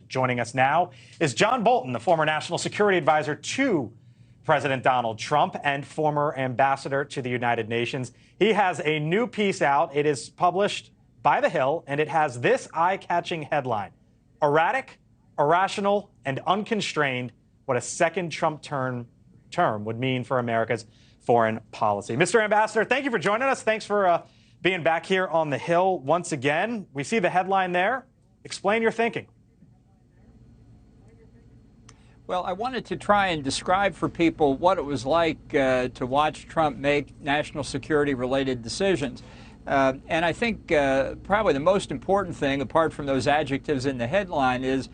Joining us now is John Bolton, the former national security advisor to President Donald Trump and former ambassador to the United Nations. He has a new piece out. It is published by The Hill, and it has this eye-catching headline: Erratic, irrational, and unconstrained, what a second Trump term would mean for America's foreign policy. Mr. Ambassador, thank you for joining us. Thanks for being back here on The Hill once again. We see the headline there. Explain your thinking. Well, I wanted to try and describe for people what it was like to watch Trump make national security-related decisions. And I think probably the most important thing, apart from those adjectives in the headline, is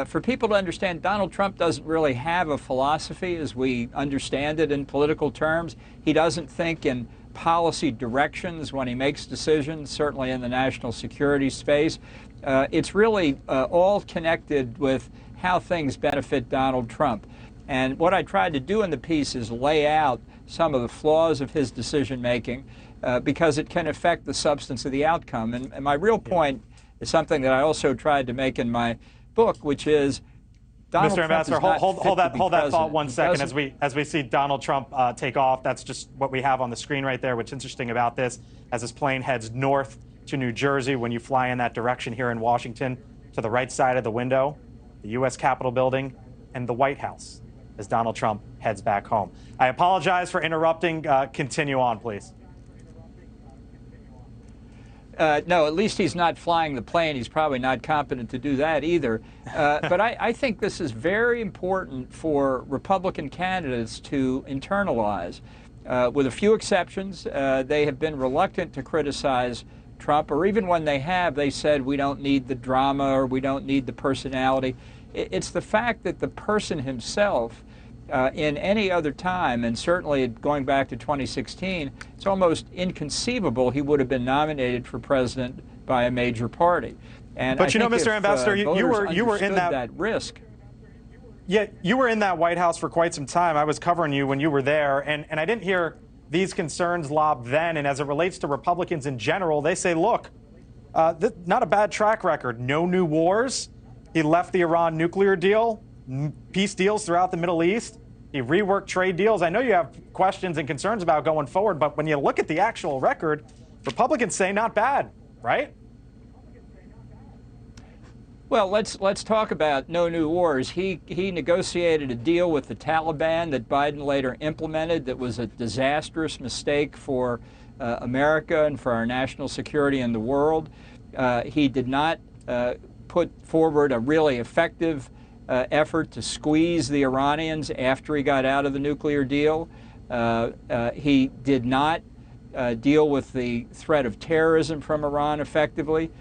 for people to understand Donald Trump doesn't really have a philosophy as we understand it in political terms. He doesn't think in policy directions when he makes decisions, certainly in the national security space. It's really all connected with how things benefit Donald Trump. And what I tried to do in the piece is lay out some of the flaws of his decision-making because it can affect the substance of the outcome. And my real point is something that I also tried to make in my book, which is Donald Mr. Trump Ambassador, hold that thought 1 second as we see Donald Trump take off. That's just what we have on the screen right there. What's interesting about this, as his plane heads north to New Jersey, when you fly in that direction here in Washington, to the right side of the window, the U.S. Capitol building, and the White House, as Donald Trump heads back home. I apologize for interrupting. Continue on, please. No, at least he's not flying the plane. He's probably not competent to do that either. But I think this is very important for Republican candidates to internalize. With a few exceptions, they have been reluctant to criticize Trump, or even when they have, they said we don't need the drama or we don't need the personality. It's the fact that the person himself, in any other time, and certainly going back to 2016, it's almost inconceivable he would have been nominated for president by a major party. And but you know, Mr. Ambassador, you were in that risk. Yeah, you were in that White House for quite some time. I was covering you when you were there, and I didn't hear these concerns lobbed then. And as it relates to Republicans in general, they say, look, not a bad track record. No new wars. He left the Iran nuclear deal, peace deals throughout the Middle East. He reworked trade deals. I know you have questions and concerns about going forward, but when you look at the actual record, Republicans say not bad, right? Well, let's talk about no new wars. He negotiated a deal with the Taliban that Biden later implemented that was a disastrous mistake for America and for our national security in the world. He did not put forward a really effective effort to squeeze the Iranians after he got out of the nuclear deal. He did not deal with the threat of terrorism from Iran effectively.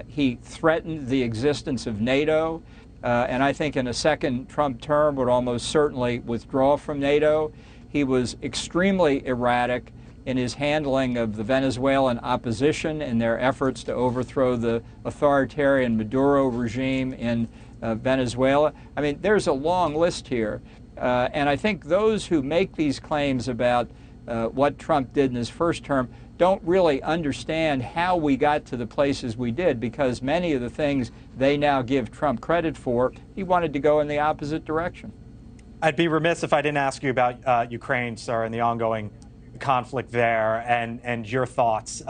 He threatened the existence of NATO, and I think in a second Trump term would almost certainly withdraw from NATO. He was extremely erratic in his handling of the Venezuelan opposition in their efforts to overthrow the authoritarian Maduro regime in Venezuela. I mean, there's a long list here, and I think those who make these claims about what Trump did in his first term don't really understand how we got to the places we did, because many of the things they now give Trump credit for, he wanted to go in the opposite direction. I'd be remiss if I didn't ask you about Ukraine, sir, and the ongoing conflict there and your thoughts.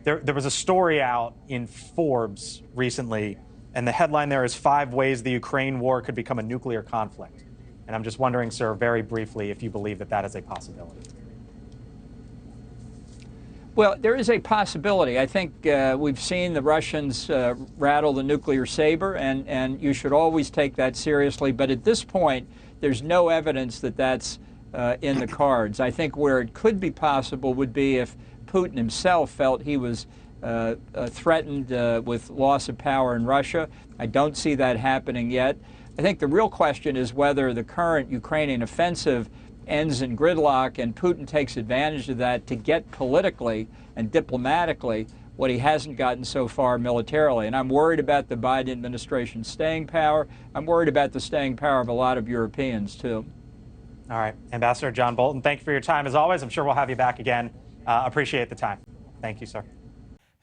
There was a story out in Forbes recently, and the headline there is 5 ways the Ukraine war could become a nuclear conflict. And I'm just wondering, sir, very briefly, if you believe that that is a possibility. Well, there is a possibility. I think we've seen the Russians rattle the nuclear saber, and you should always take that seriously. But at this point, there's no evidence that that's in the cards. I think where it could be possible would be if Putin himself felt he was threatened with loss of power in Russia. I don't see that happening yet. I think the real question is whether the current Ukrainian offensive ends in gridlock and Putin takes advantage of that to get politically and diplomatically what he hasn't gotten so far militarily. And I'm worried about the Biden administration's staying power. I'm worried about the staying power of a lot of Europeans, too. All right. Ambassador John Bolton, thank you for your time. As always, I'm sure we'll have you back again. Appreciate the time. Thank you, sir.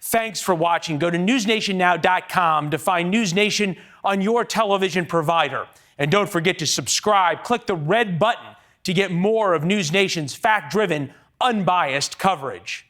Thanks for watching. Go to newsnationnow.com to find News Nation on your television provider. And don't forget to subscribe. Click the red button to get more of News Nation's fact-driven, unbiased coverage.